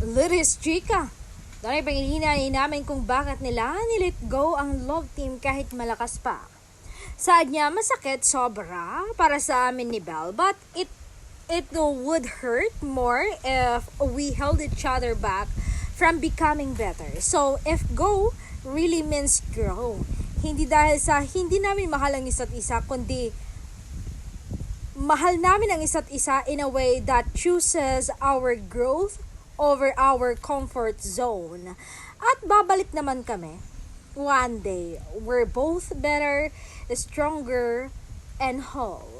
Liris Chica. Dahil panghihinay namin kung bakit nila nilit go ang love team kahit malakas pa. Saad niya masakit sobra para sa amin ni Belle, but it would hurt more if we held each other back from becoming better. So if go really means grow, hindi dahil sa hindi namin mahal ang isa't isa, kundi mahal namin ang isa't isa in a way that chooses our growth over our comfort zone. At babalik naman kami. One day, we're both better, stronger, and whole.